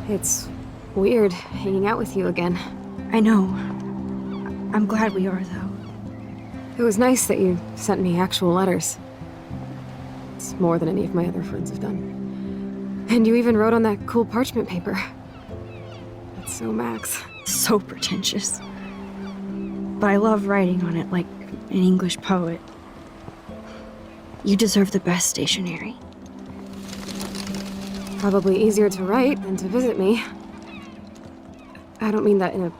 It's weird hanging out with you again. I know. I'm glad we are, though. It was nice that you sent me actual letters. It's more than any of my other friends have done. And you even wrote on that cool parchment paper. That's so Max. So pretentious. But I love writing on it like an English poet. You deserve the best stationery. Probably easier to write than to visit me. I don't mean that in a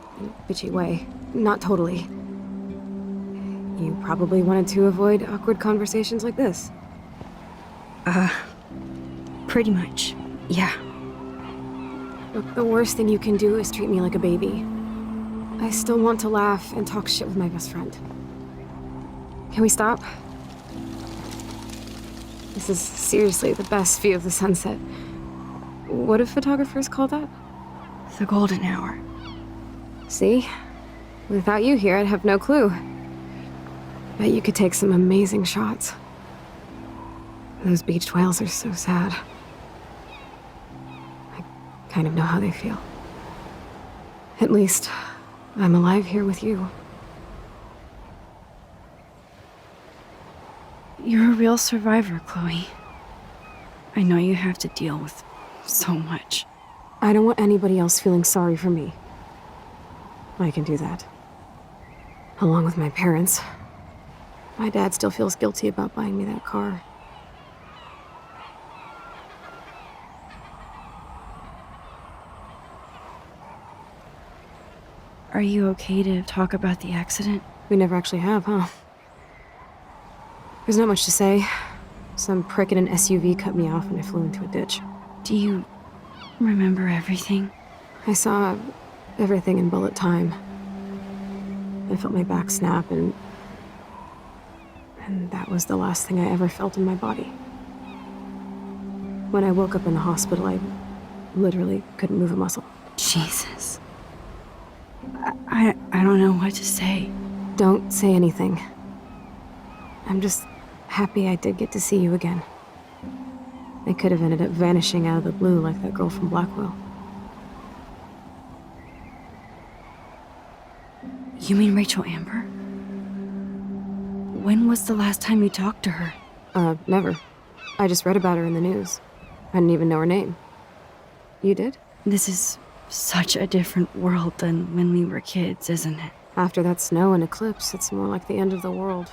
bitchy way. Not totally. You probably wanted to avoid awkward conversations like this. Pretty much, yeah. Look, the worst thing you can do is treat me like a baby. I still want to laugh and talk shit with my best friend. Can we stop? This is seriously the best view of the sunset. What do photographers call that? The golden hour. See? Without you here, I'd have no clue. Bet you could take some amazing shots. Those beached whales are so sad. I kind of know how they feel. At least, I'm alive here with you. You're a real survivor, Chloe. I know you have to deal with so much. I don't want anybody else feeling sorry for me. I can do that. Along with my parents. My dad still feels guilty about buying me that car. Are you okay to talk about the accident? We never actually have, huh? There's not much to say. Some prick in an SUV cut me off and I flew into a ditch. Do you remember everything? I saw everything in bullet time. I felt my back snap and that was the last thing I ever felt in my body. When I woke up in the hospital, I literally couldn't move a muscle. Jesus. I don't know what to say. Don't say anything. I'm just happy I did get to see you again. I could have ended up vanishing out of the blue like that girl from Blackwell. You mean Rachel Amber? When was the last time you talked to her? Never. I just read about her in the news. I didn't even know her name. You did? This is such a different world than when we were kids, isn't it? After that snow and eclipse, it's more like the end of the world.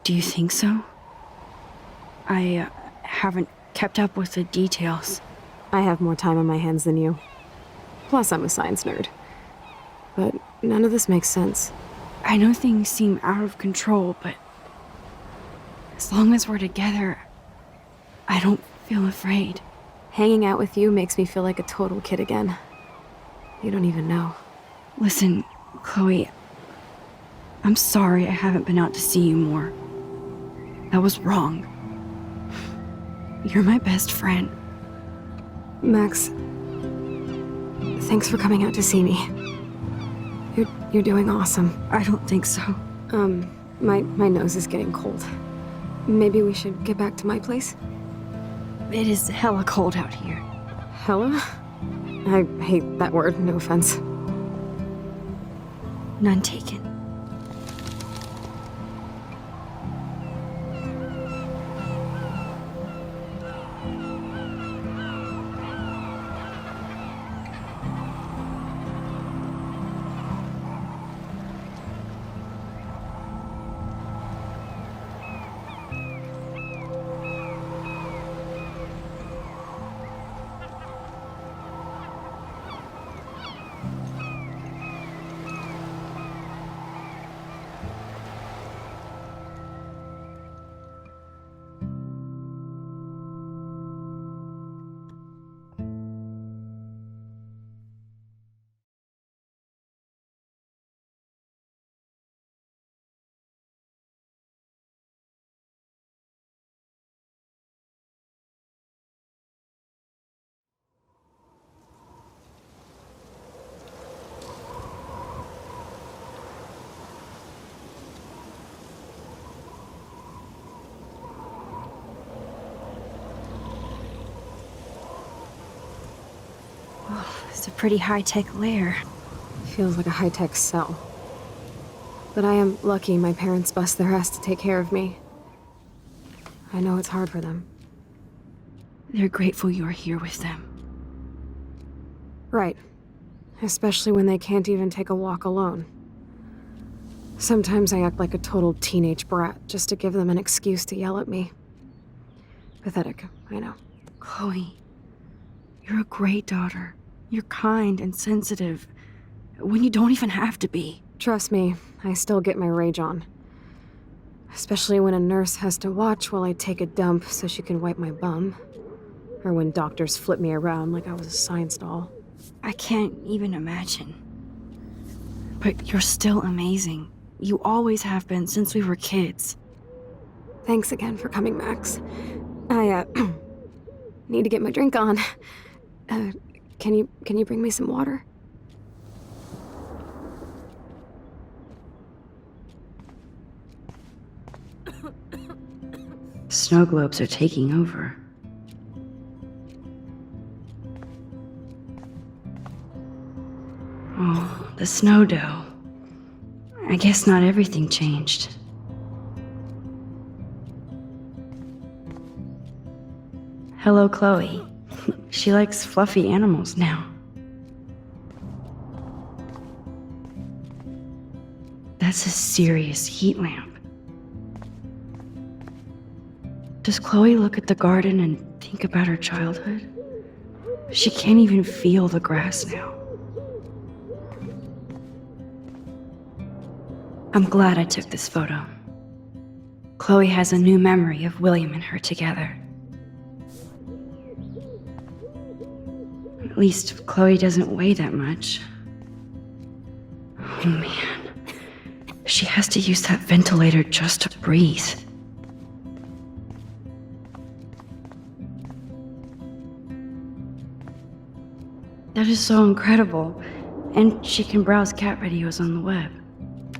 Do you think so? I haven't kept up with the details. I have more time on my hands than you. Plus, I'm a science nerd. But none of this makes sense. I know things seem out of control, but as long as we're together, I don't feel afraid. Hanging out with you makes me feel like a total kid again. You don't even know. Listen, Chloe, I'm sorry I haven't been out to see you more. That was wrong. You're my best friend. Max, thanks for coming out to see me. You're doing awesome. I don't think so. My nose is getting cold. Maybe we should get back to my place? It is hella cold out here. Hella? I hate that word, no offense. None taken. pretty high-tech lair. Feels like a high-tech cell. But I am lucky my parents bust their ass to take care of me. I know it's hard for them. They're grateful you're here with them. Right. Especially when they can't even take a walk alone. Sometimes I act like a total teenage brat just to give them an excuse to yell at me. Pathetic, I know. Chloe, you're a great daughter. You're kind and sensitive, when you don't even have to be. Trust me, I still get my rage on. Especially when a nurse has to watch while I take a dump so she can wipe my bum. Or when doctors flip me around like I was a science doll. I can't even imagine. But you're still amazing. You always have been since we were kids. Thanks again for coming, Max. I, need to get my drink on. Can you bring me some water? Snow globes are taking over. Oh, the snow dough. I guess not everything changed. Hello, Chloe. She likes fluffy animals now. That's a serious heat lamp. Does Chloe look at the garden and think about her childhood? She can't even feel the grass now. I'm glad I took this photo. Chloe has a new memory of William and her together. At least Chloe doesn't weigh that much. Oh man. She has to use that ventilator just to breathe. That is so incredible. And she can browse cat videos on the web.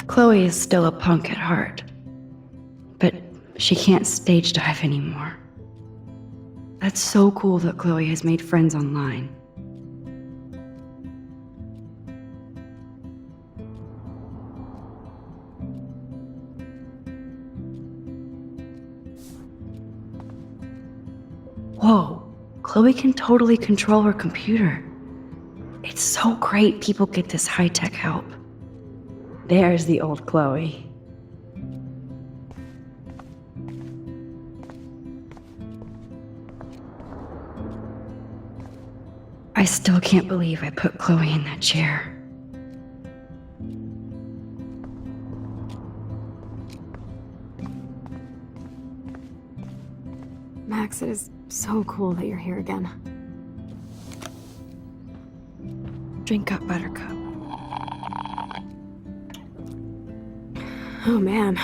Chloe is still a punk at heart. But she can't stage dive anymore. That's so cool that Chloe has made friends online. Whoa, Chloe can totally control her computer. It's so great people get this high-tech help. There's the old Chloe. I still can't believe I put Chloe in that chair. Max, it is so cool that you're here again. Drink up, Buttercup. Oh man.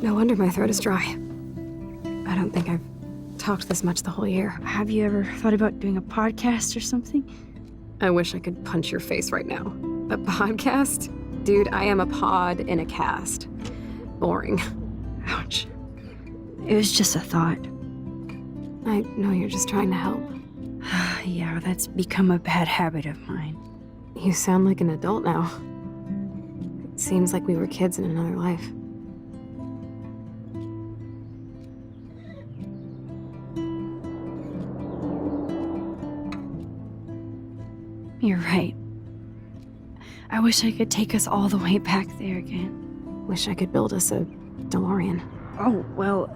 No wonder my throat is dry. I don't think I've talked this much the whole year. Have you ever thought about doing a podcast or something? I wish I could punch your face right now. A podcast? Dude, I am a pod in a cast. Boring. Ouch. It was just a thought. I know you're just trying to help. Yeah, that's become a bad habit of mine. You sound like an adult now. It seems like we were kids in another life. You're right. I wish I could take us all the way back there again. Wish I could build us a DeLorean. Oh, well,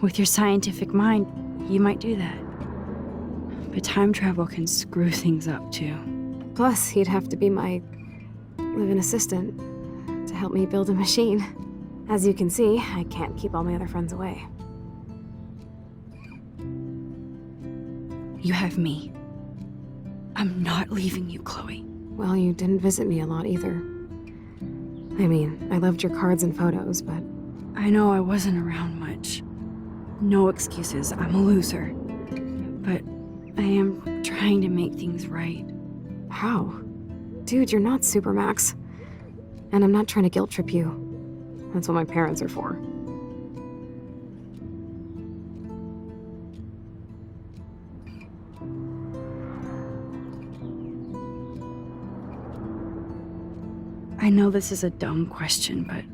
with your scientific mind, you might do that. But time travel can screw things up, too. Plus, he'd have to be my live-in assistant to help me build a machine. As you can see, I can't keep all my other friends away. You have me. I'm not leaving you, Chloe. Well, you didn't visit me a lot either. I mean, I loved your cards and photos, but... I know I wasn't around much. No excuses, I'm a loser. But I am trying to make things right. How? Dude, you're not Supermax. And I'm not trying to guilt trip you. That's what my parents are for. I know this is a dumb question, but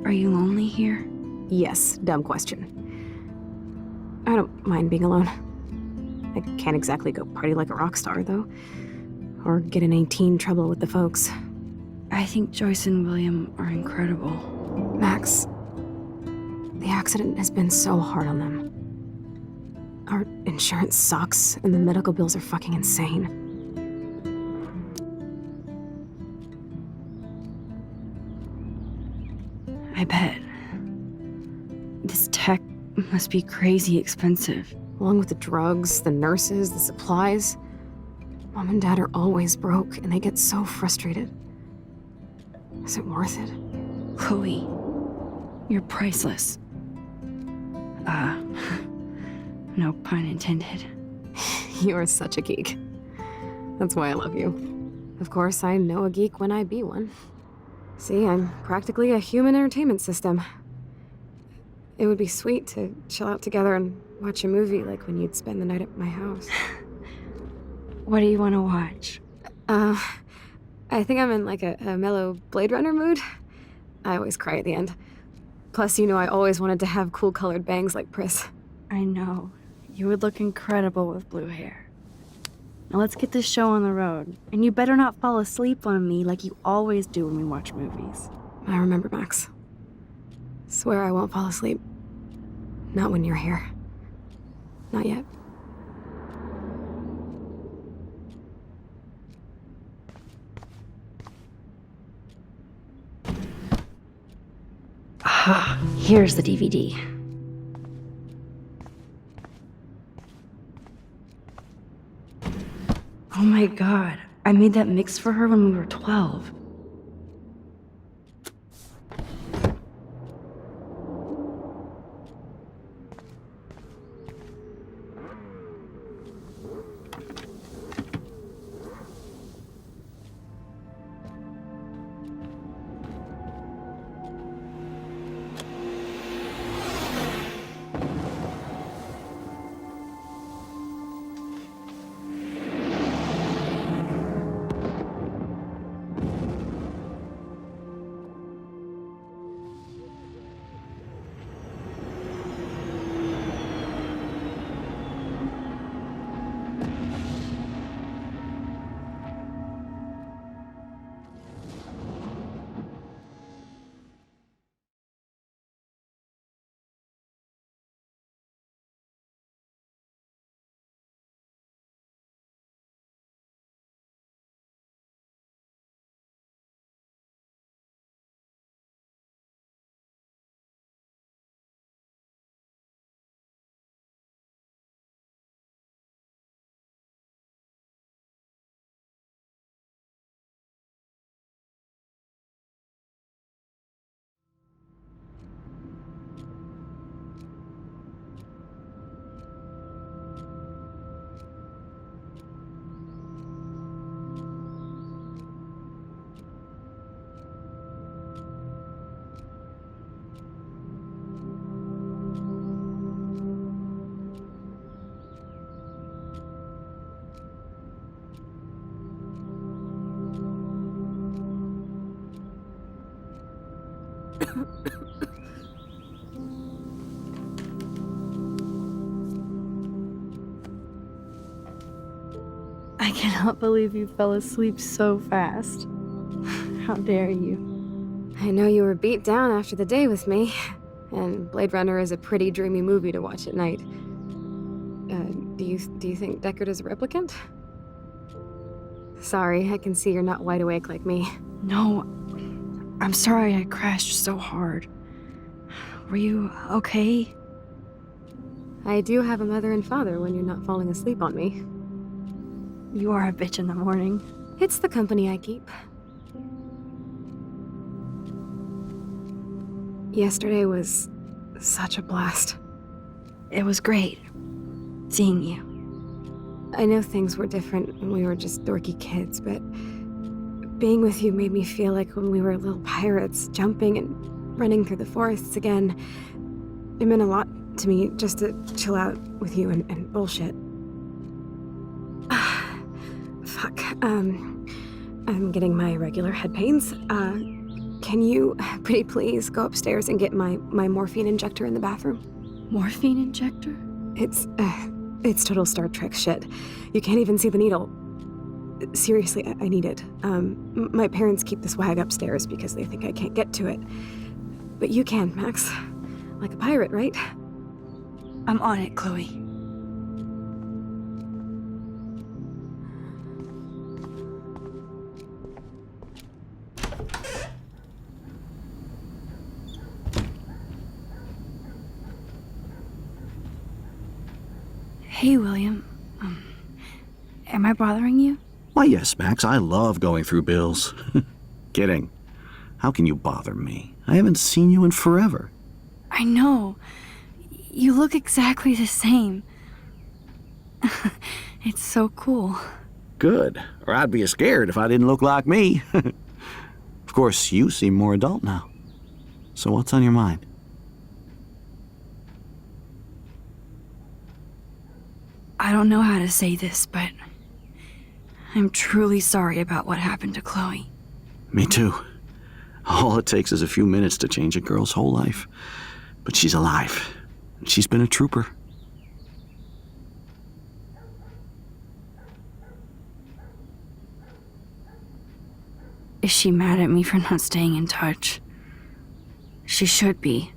are you lonely here? Yes, dumb question. I don't mind being alone. I can't exactly go party like a rock star, though. Or get in any teen trouble with the folks. I think Joyce and William are incredible. Max, the accident has been so hard on them. Our insurance sucks, and the medical bills are fucking insane. I bet. This tech must be crazy expensive. Along with the drugs, the nurses, the supplies. Mom and Dad are always broke, and they get so frustrated. Is it worth it? Chloe, you're priceless. No pun intended. You are such a geek. That's why I love you. Of course, I know a geek when I be one. See, I'm practically a human entertainment system. It would be sweet to chill out together and watch a movie like when you'd spend the night at my house. What do you want to watch? I think I'm in like a mellow Blade Runner mood. I always cry at the end. Plus, you know I always wanted to have cool colored bangs like Pris. I know. You would look incredible with blue hair. Now let's get this show on the road. And you better not fall asleep on me like you always do when we watch movies. I remember, Max. Swear I won't fall asleep. Not when you're here. Not yet. Ah, here's the DVD. Oh my god, I made that mix for her when we were 12. I cannot believe you fell asleep so fast. How dare you? I know you were beat down after the day with me, and Blade Runner is a pretty dreamy movie to watch at night. Do you think Deckard is a replicant? Sorry, I can see you're not wide awake like me. No, I'm sorry I crashed so hard. Were you okay? I do have a mother and father when you're not falling asleep on me. You are a bitch in the morning. It's the company I keep. Yesterday was such a blast. It was great seeing you. I know things were different when we were just dorky kids, but being with you made me feel like when we were little pirates, jumping and running through the forests again. It meant a lot to me just to chill out with you and bullshit. Fuck. I'm getting my regular head pains. Can you, pretty please, go upstairs and get my morphine injector in the bathroom? Morphine injector? It's total Star Trek shit. You can't even see the needle. Seriously, I need it. My parents keep the swag upstairs because they think I can't get to it. But you can, Max. Like a pirate, right? I'm on it, Chloe. Hey, William. Am I bothering you? Why, yes, Max. I love going through bills. Kidding. How can you bother me? I haven't seen you in forever. I know. You look exactly the same. It's so cool. Good. Or I'd be scared if I didn't look like me. Of course, you seem more adult now. So what's on your mind? I don't know how to say this, but I'm truly sorry about what happened to Chloe. Me too. All it takes is a few minutes to change a girl's whole life. But she's alive. She's been a trooper. Is she mad at me for not staying in touch? She should be.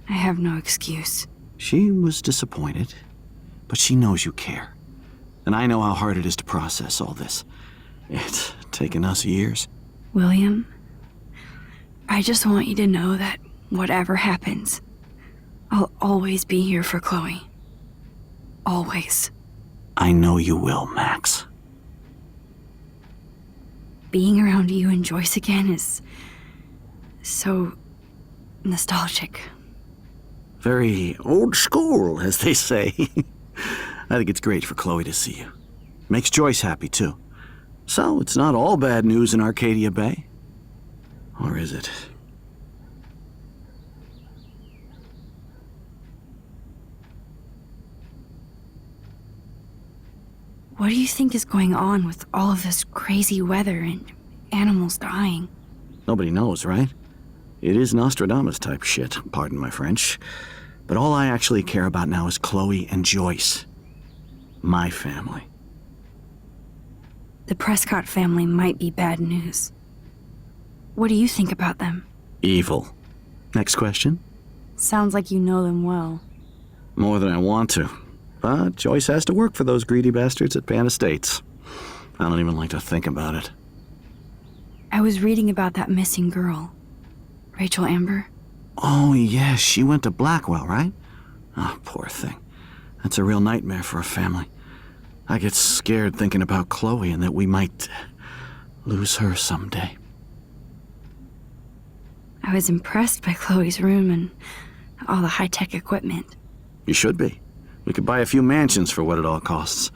I have no excuse. She was disappointed, but she knows you care. And I know how hard it is to process all this. It's taken us years. William, I just want you to know that whatever happens, I'll always be here for Chloe. Always. I know you will, Max. Being around you and Joyce again is so nostalgic. Very old school, as they say. I think it's great for Chloe to see you. Makes Joyce happy, too. So, it's not all bad news in Arcadia Bay. Or is it? What do you think is going on with all of this crazy weather and animals dying? Nobody knows, right? It is Nostradamus-type shit, pardon my French. But all I actually care about now is Chloe and Joyce. My family. The Prescott family might be bad news. What do you think about them? Evil. Next question? Sounds like you know them well. More than I want to. But Joyce has to work for those greedy bastards at Pan Estates. I don't even like to think about it. I was reading about that missing girl. Rachel Amber. Oh, yes, she went to Blackwell, right? Oh, poor thing. That's a real nightmare for a family. I get scared thinking about Chloe and that we might lose her someday. I was impressed by Chloe's room and all the high-tech equipment. You should be. We could buy a few mansions for what it all costs.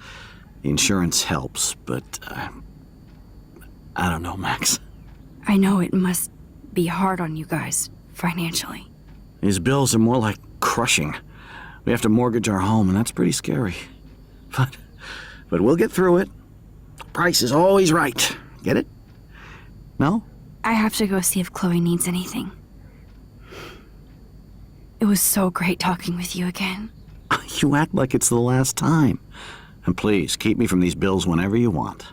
The insurance helps, but I don't know, Max. I know it must be hard on you guys, financially. These bills are more like crushing. We have to mortgage our home, and that's pretty scary. But we'll get through it. Price is always right. Get it? No? I have to go see if Chloe needs anything. It was so great talking with you again. You act like it's the last time. And please, keep me from these bills whenever you want.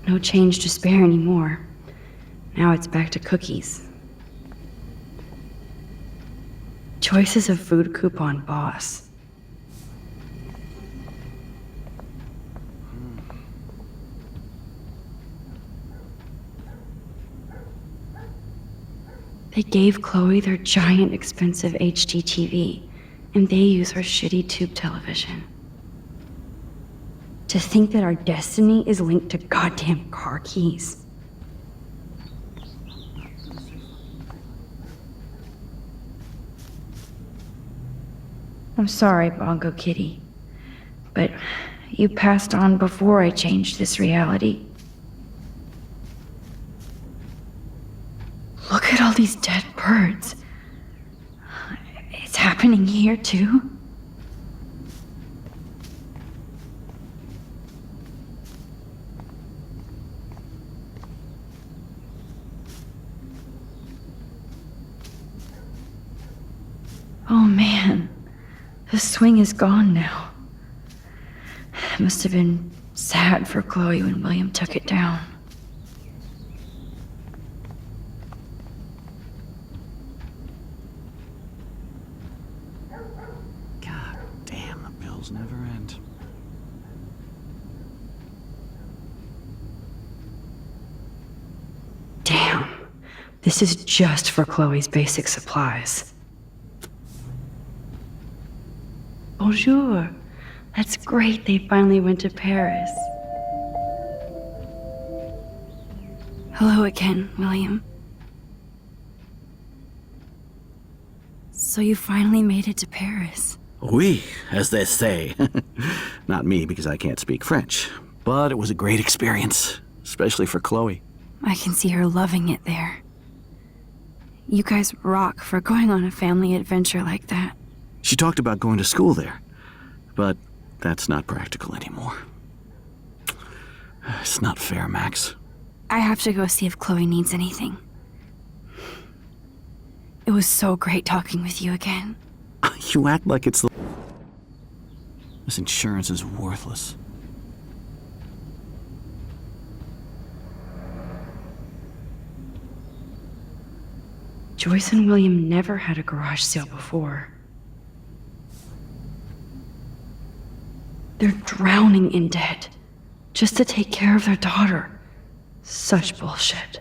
No change to spare anymore. Now it's back to cookies. Choices of food coupon boss. They gave Chloe their giant expensive HD TV, and they use her shitty tube television. To think that our destiny is linked to goddamn car keys. I'm sorry, Bongo Kitty, but you passed on before I changed this reality. Look at all these dead birds. It's happening here, too? Oh man, the swing is gone now. It must have been sad for Chloe when William took it down. God damn, the bills never end. Damn, this is just for Chloe's basic supplies. Bonjour. That's great they finally went to Paris. Hello again, William. So you finally made it to Paris. Oui, as they say. Not me, because I can't speak French. But it was a great experience, especially for Chloe. I can see her loving it there. You guys rock for going on a family adventure like that. She talked about going to school there, but that's not practical anymore. It's not fair, Max. I have to go see if Chloe needs anything. It was so great talking with you again. You act like it's the... This insurance is worthless. Joyce and William never had a garage sale before. They're drowning in debt just to take care of their daughter. Such bullshit.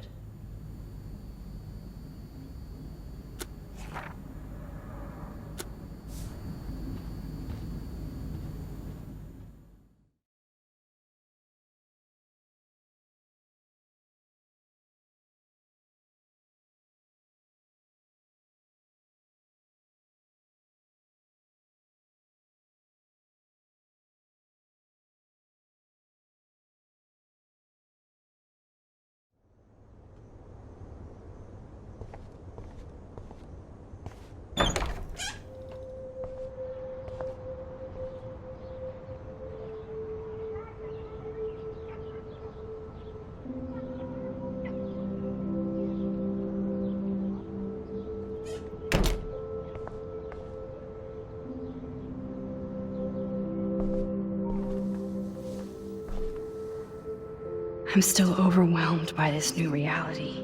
I'm still overwhelmed by this new reality.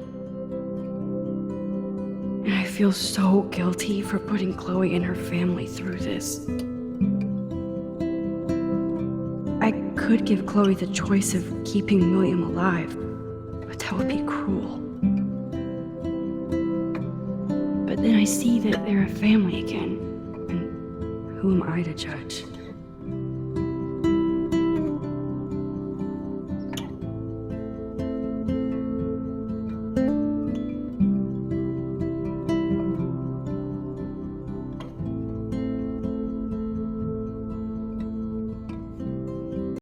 And I feel so guilty for putting Chloe and her family through this. I could give Chloe the choice of keeping William alive, but that would be cruel. But then I see that they're a family again, and who am I to judge?